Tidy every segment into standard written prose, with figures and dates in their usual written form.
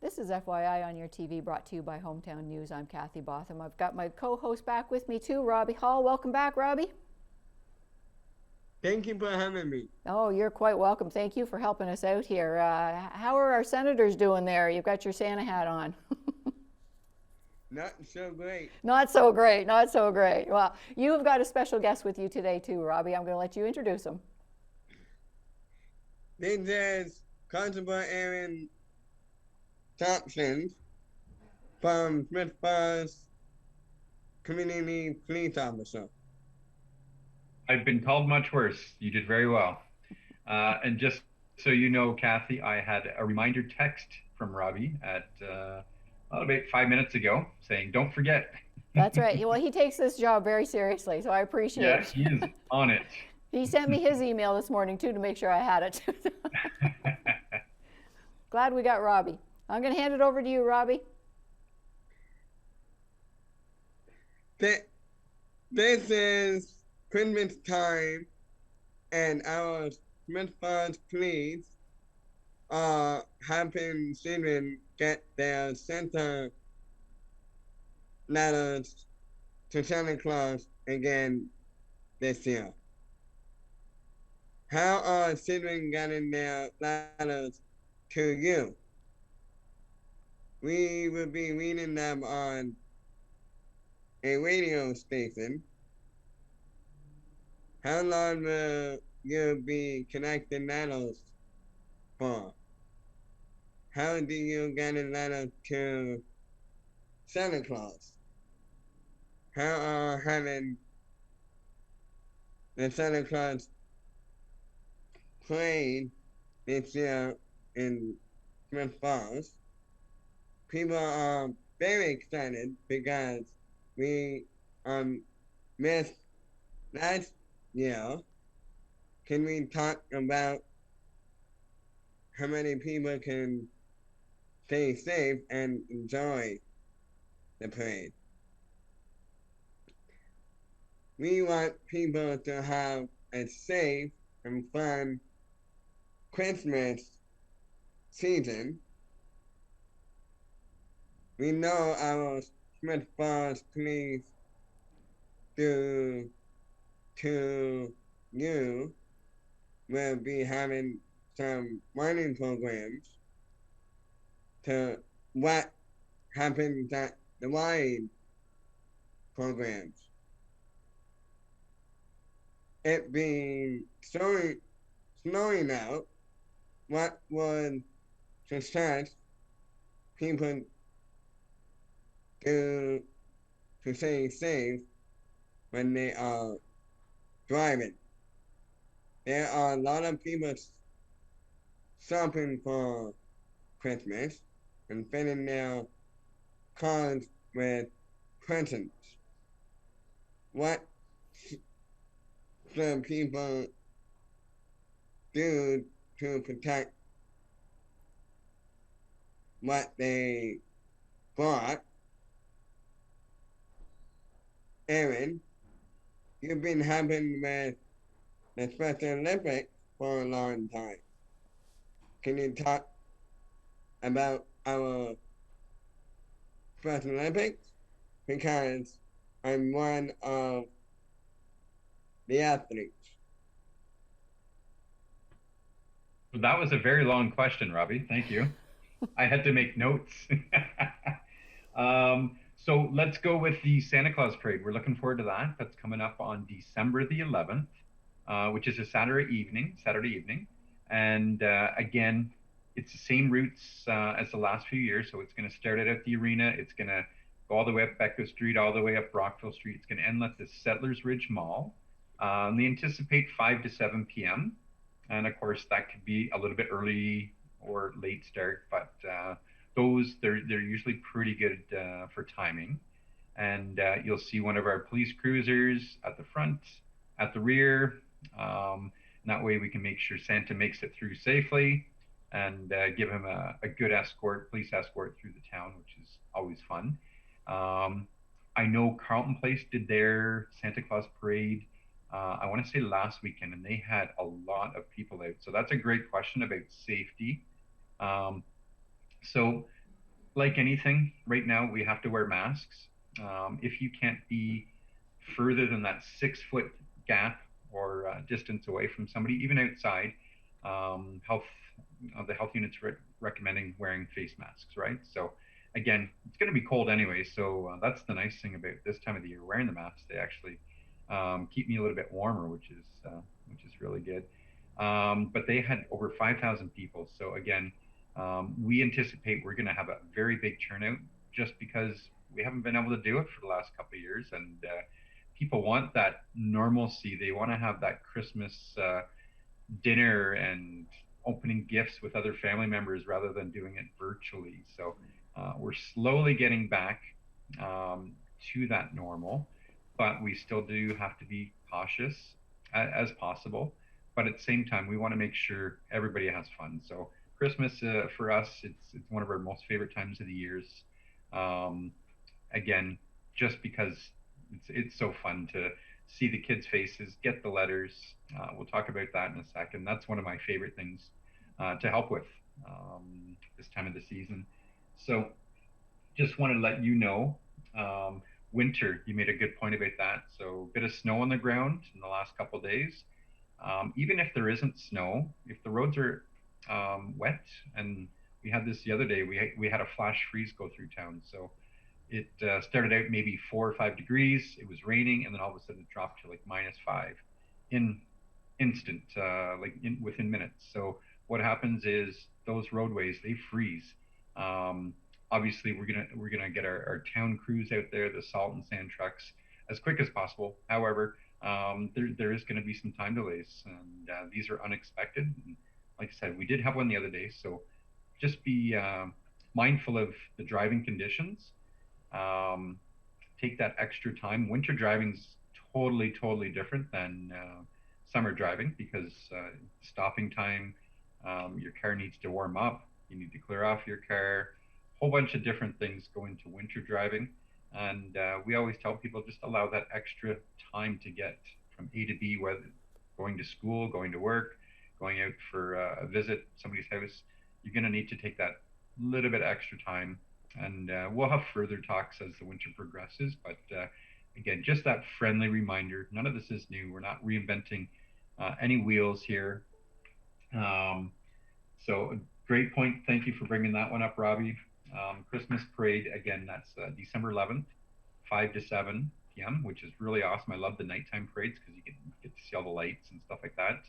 This is FYI on Your TV, brought to you by Hometown News. I'm Kathy Botham. I've got my co-host back with me too, Robbie Hull. Welcome back, Robbie. Thank you for having me. Oh, you're quite welcome. Thank you for helping us out here. How are our senators doing there? You've got your Santa hat on. Not so great. Not so great, not so great. Well, you've got a special guest with you today too, Robbie. I'm going to let you introduce him. This is Constable Aaron Tompkins from Smith Falls Community Police Officer. I've been called much worse. You did very well. And just so you know, Kathy, I had a reminder text from Robbie at about 5 minutes ago saying, don't forget. That's right. Well, he takes this job very seriously, so I appreciate it. Yes, he is on it. He sent me his email this morning too to make sure I had it. Glad we got Robbie. I'm going to hand it over to you, Robbie. This is Christmas time, and our Smith Falls police are helping children get their Santa letters to Santa Claus again this year. How are children getting their letters to you? We will be reading them on a radio station. How long will you be collecting letters for? How do you get a letter to Santa Claus? How are having the Santa Claus parade this year in Smith Falls? People are very excited because we missed last year. Can we talk about how many people can stay safe and enjoy the parade? We want people to have a safe and fun Christmas season. We know our Smith Falls police to you will be having some warning programs to what happens at the wide programs. It being snowing out, what would suggest people to stay safe when they are driving? There are a lot of people shopping for Christmas and filling their cars with presents. What should people do to protect what they bought? Aaron, you've been helping with the Special Olympics for a long time. Can you talk about our Special Olympics? Because I'm one of the athletes. That was a very long question, Robbie. Thank you. I had to make notes. So let's go with the Santa Claus Parade. We're looking forward to that. That's coming up on December the 11th, which is a Saturday evening. And again, it's the same routes as the last few years. So it's going to start out at the arena. It's going to go all the way up Becca Street, all the way up Brockville Street. It's going to end at the Settlers Ridge Mall. They anticipate 5 to 7 p.m. And of course, that could be a little bit early or late start, but they're usually pretty good for timing. And you'll see one of our police cruisers at the front, at the rear. And that way we can make sure Santa makes it through safely and give him a good escort, police escort through the town, which is always fun. I know Carlton Place did their Santa Claus parade, I want to say last weekend, and they had a lot of people out. So that's a great question about safety. So like anything, right now we have to wear masks. If you can't be further than that 6 foot gap or distance away from somebody, even outside, the health units recommending wearing face masks, right? So again, it's going to be cold anyway, so that's the nice thing about this time of the year. Wearing the masks, they actually keep me a little bit warmer, which is really good. But they had over 5,000 people, so again, we anticipate we're going to have a very big turnout just because we haven't been able to do it for the last couple of years, and people want that normalcy. They want to have that Christmas dinner and opening gifts with other family members rather than doing it virtually. So we're slowly getting back to that normal, but we still do have to be cautious as possible. But at the same time, we want to make sure everybody has fun. So Christmas for us, it's one of our most favorite times of the years. Again, just because it's so fun to see the kids' faces, get the letters. We'll talk about that in a second. That's one of my favorite things to help with this time of the season. So just want to let you know, winter, you made a good point about that. So a bit of snow on the ground in the last couple of days. Even if there isn't snow, if the roads are wet, and we had this the other day, we had a flash freeze go through town. So it started out maybe 4 or 5 degrees. It was raining, and then all of a sudden it dropped to like -5 in instant, within minutes. So what happens is those roadways, they freeze. Obviously, we're gonna get our town crews out there, the salt and sand trucks, as quick as possible. However, there is going to be some time delays, and these are unexpected. And like I said, we did have one the other day, so just be mindful of the driving conditions. Take that extra time. Winter driving's totally different than summer driving, because stopping time, your car needs to warm up, you need to clear off your car, whole bunch of different things go into winter driving. And we always tell people, just allow that extra time to get from A to B, whether going to school, going to work, going out for a visit, somebody's house. You're going to need to take that little bit extra time. And we'll have further talks as the winter progresses. But again, just that friendly reminder, none of this is new. We're not reinventing any wheels here. So great point. Thank you for bringing that one up, Robbie. Christmas parade, again, that's December 11th, 5 to 7 p.m., which is really awesome. I love the nighttime parades because you get to see all the lights and stuff like that.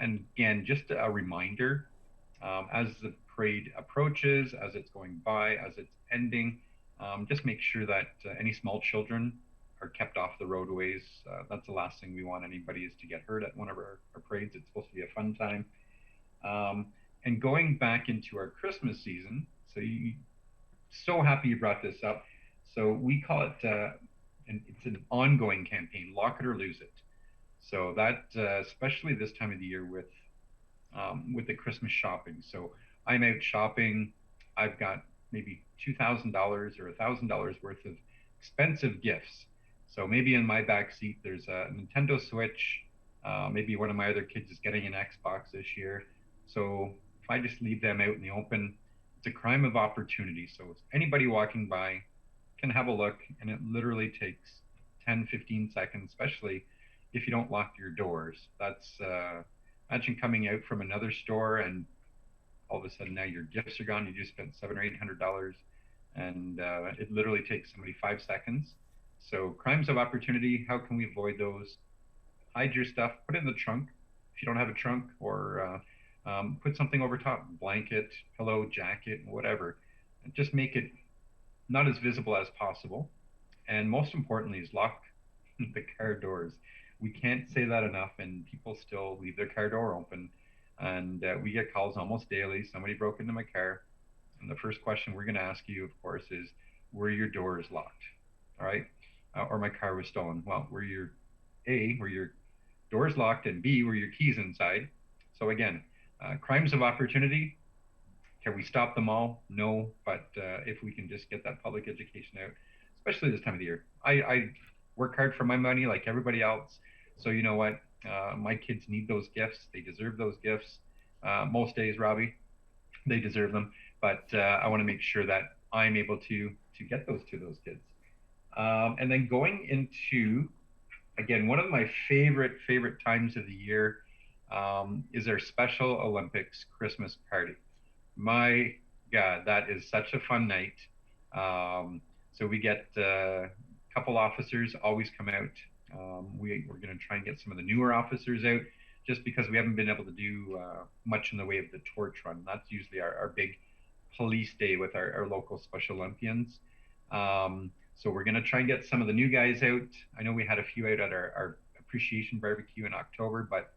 And again, just a reminder, as the parade approaches, as it's going by, as it's ending, just make sure that any small children are kept off the roadways. That's the last thing we want anybody is to get hurt at one of our parades. It's supposed to be a fun time. And going back into our Christmas season, so happy you brought this up. So we call it, and it's an ongoing campaign, Lock It or Lose It. So that, especially this time of the year with the Christmas shopping. So I'm out shopping. I've got maybe $2,000 or $1,000 worth of expensive gifts. So maybe in my back seat, there's a Nintendo Switch. Maybe one of my other kids is getting an Xbox this year. So if I just leave them out in the open, it's a crime of opportunity. So anybody walking by can have a look, and it literally takes 10, 15 seconds, especially if you don't lock your doors. That's, imagine coming out from another store and all of a sudden now your gifts are gone. You just spent $700 or $800, and it literally takes somebody 5 seconds. So crimes of opportunity, how can we avoid those? Hide your stuff, put it in the trunk if you don't have a trunk, or put something over top, blanket, pillow, jacket, whatever, and just make it not as visible as possible. And most importantly is lock the car doors. We can't say that enough, and people still leave their car door open. And we get calls almost daily. Somebody broke into my car, and the first question we're going to ask you, of course, is, were your doors locked? All right, or my car was stolen. Well, were your doors locked, and B, were your keys inside? So again, crimes of opportunity, can we stop them all? No, but if we can just get that public education out, especially this time of the year. I work hard for my money like everybody else. So you know what? My kids need those gifts. They deserve those gifts. Most days, Robbie, they deserve them. But I want to make sure that I'm able to get those to those kids. And then going into, again, one of my favorite times of the year is our Special Olympics Christmas party. My God, that is such a fun night. So we get a couple officers always come out. We're going to try and get some of the newer officers out, just because we haven't been able to do much in the way of the torch run. That's usually our big police day with our local Special Olympians. So we're going to try and get some of the new guys out. I know we had a few out at our appreciation barbecue in October, but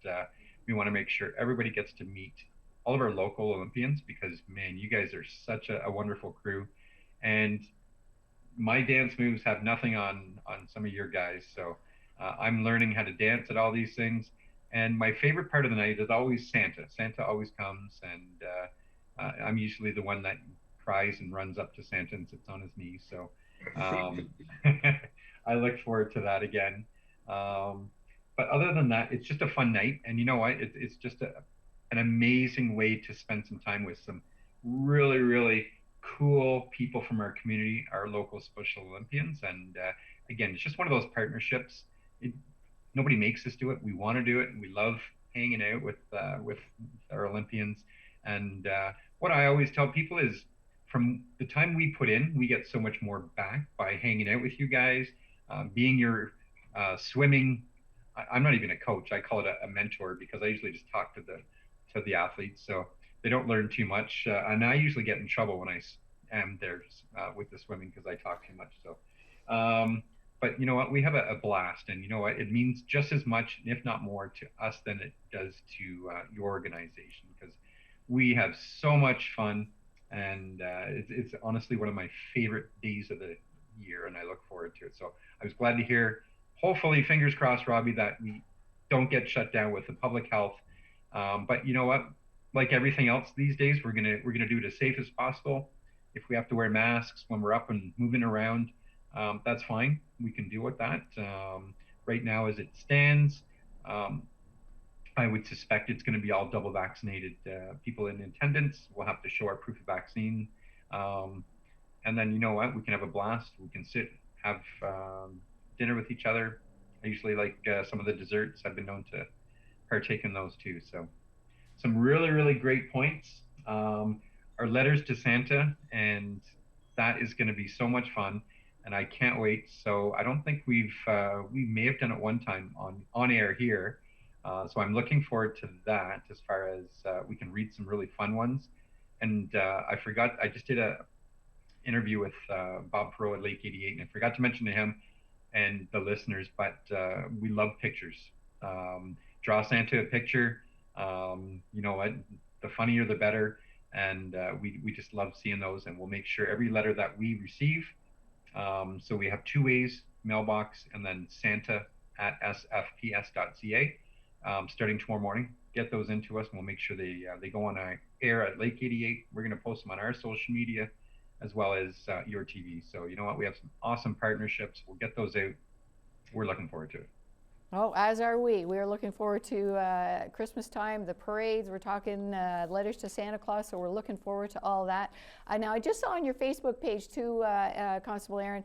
we want to make sure everybody gets to meet all of our local Olympians, because man, you guys are such a wonderful crew. And my dance moves have nothing on some of your guys. So I'm learning how to dance at all these things. And my favorite part of the night is always Santa. Santa always comes, and I'm usually the one that cries and runs up to Santa and sits on his knees. So I look forward to that again. But other than that, it's just a fun night. And you know what? It's just an amazing way to spend some time with some really, really cool people from our community, our local Special Olympians. And again, it's just one of those partnerships. Nobody makes us do it. We want to do it, and we love hanging out with our Olympians. And what I always tell people is, from the time we put in, we get so much more back by hanging out with you guys, being your swimming. I'm not even a coach. I call it a mentor, because I usually just talk to the athletes, so they don't learn too much. And I usually get in trouble when I am there with the swimming, because I talk too much. So, but you know what? We have a blast, and you know what? It means just as much, if not more, to us than it does to your organization, because we have so much fun. And it's honestly one of my favorite days of the year, and I look forward to it. So I was glad to hear, hopefully, fingers crossed, Robbie, that we don't get shut down with the public health. But you know what? Like everything else these days, we're gonna do it as safe as possible. If we have to wear masks when we're up and moving around, that's fine. We can deal with that. Right now, as it stands, I would suspect it's going to be all double vaccinated people in attendance. We'll have to show our proof of vaccine. And then, you know what? We can have a blast. We can sit, have dinner with each other. I usually like some of the desserts. I've been known to partake in those too. So some really, really great points. Our letters to Santa, and that is going to be so much fun. And I can't wait. So I don't think we may have done it one time on air here. So I'm looking forward to that, as far as we can read some really fun ones. And I forgot, I just did a interview with Bob Perot at Lake 88, and I forgot to mention to him and the listeners, but we love pictures. Draw Santa a picture. You know what? The funnier, the better. And we just love seeing those, and we'll make sure every letter that we receive. So we have two ways: mailbox, and then santa@sfps.ca. Starting tomorrow morning, get those into us, and we'll make sure they go on our air at Lake 88. We're going to post them on our social media, as well as YourTV. So you know what? We have some awesome partnerships. We'll get those out. We're looking forward to it. Oh, as are we. We are looking forward to Christmas time, the parades. We're talking letters to Santa Claus, so we're looking forward to all that. Now, I just saw on your Facebook page too, Constable Aaron,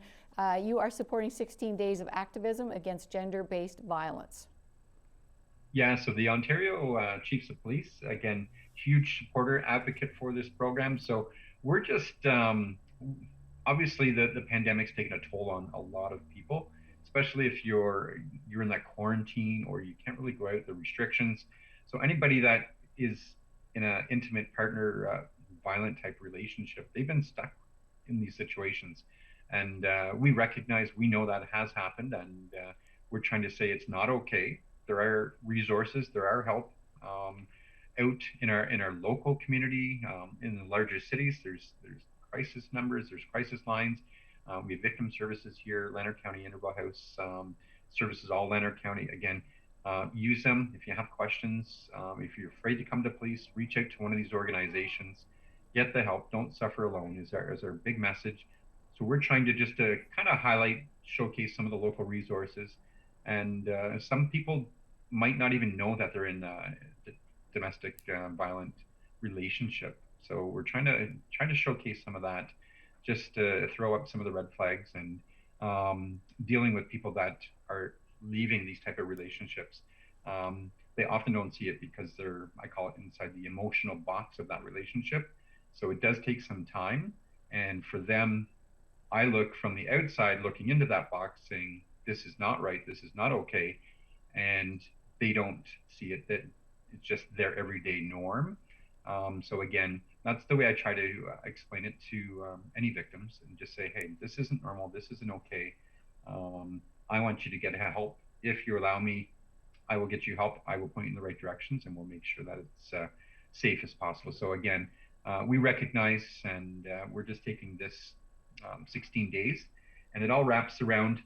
you are supporting 16 days of activism against gender-based violence. Yeah, so the Ontario Chiefs of Police, again, huge supporter, advocate for this program. So we're just, obviously the pandemic's taken a toll on a lot of people, especially if you're in that quarantine or you can't really go out, the restrictions. So anybody that is in an intimate partner, violent type relationship, they've been stuck in these situations. And we recognize, we know that has happened, and we're trying to say it's not okay. There are resources, there are help out in our local community, in the larger cities. There's crisis numbers, there's crisis lines. We have victim services here, Lanark County Interval House services, all Lanark County. Again, use them if you have questions. If you're afraid to come to police, reach out to one of these organizations. Get the help. Don't suffer alone is our big message. So we're trying to just kind of highlight, showcase some of the local resources. And some people might not even know that they're in a domestic violent relationship. So we're trying to showcase some of that just to throw up some of the red flags and dealing with people that are leaving these type of relationships. They often don't see it because they're, I call it, inside the emotional box of that relationship. So it does take some time. And for them, I look from the outside looking into that box saying, this is not right, this is not okay. And they don't see it, that it's just their everyday norm. So again, that's the way I try to explain it to any victims, and just say, hey, this isn't normal, this isn't okay. I want you to get help. If you allow me, I will get you help. I will point you in the right directions, and we'll make sure that it's safe as possible. So again, we recognize, and we're just taking this 16 days, and it all wraps around.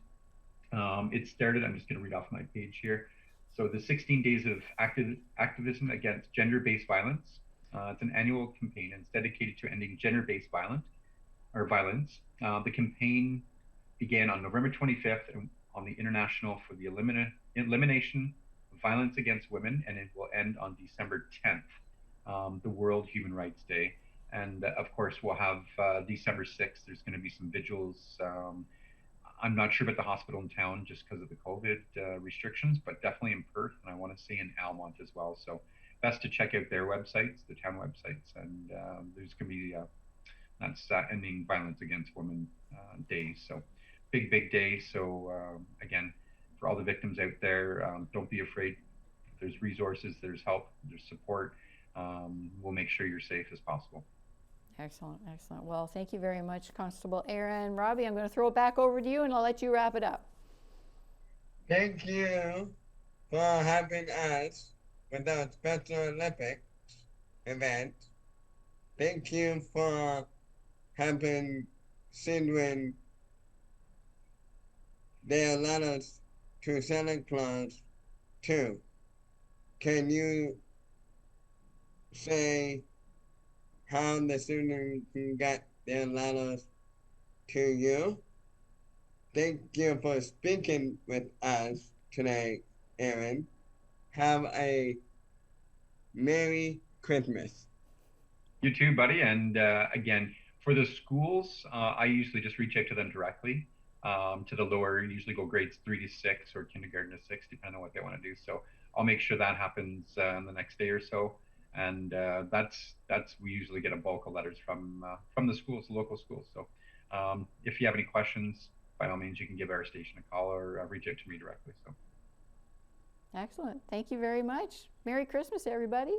It started, I'm just going to read off my page here. So the 16 days of activism against gender-based violence. It's an annual campaign, and it's dedicated to ending gender-based violence. The campaign began on November 25th on the International for the Elimination of Violence Against Women, and it will end on December 10th, the World Human Rights Day. And of course, we'll have December 6th. There's going to be some vigils. I'm not sure about the hospital in town just because of the COVID restrictions, but definitely in Perth, and I want to say in Almont as well. So best to check out their websites, the town websites, and there's going to be that's ending violence against women day. So big day. So again, for all the victims out there, don't be afraid. There's resources, there's help, there's support. We'll make sure you're safe as possible. Excellent. Well, thank you very much, Constable Aaron. Robbie, I'm going to throw it back over to you, and I'll let you wrap it up. Thank you for having us with our Special Olympics event. Thank you for having children their letters to Santa Claus too. Can you say how the students can get their letters to you? Thank you for speaking with us today, Aaron. Have a Merry Christmas. You too, buddy. And again, for the schools, I usually just reach out to them directly. To the lower, usually go grades 3 to 6 or kindergarten to 6, depending on what they want to do. So I'll make sure that happens in the next day or so. And that's we usually get a bulk of letters from the schools, the local schools. So if you have any questions, by all means, you can give our station a call or reach out to me directly. So excellent. Thank you very much. Merry Christmas, everybody.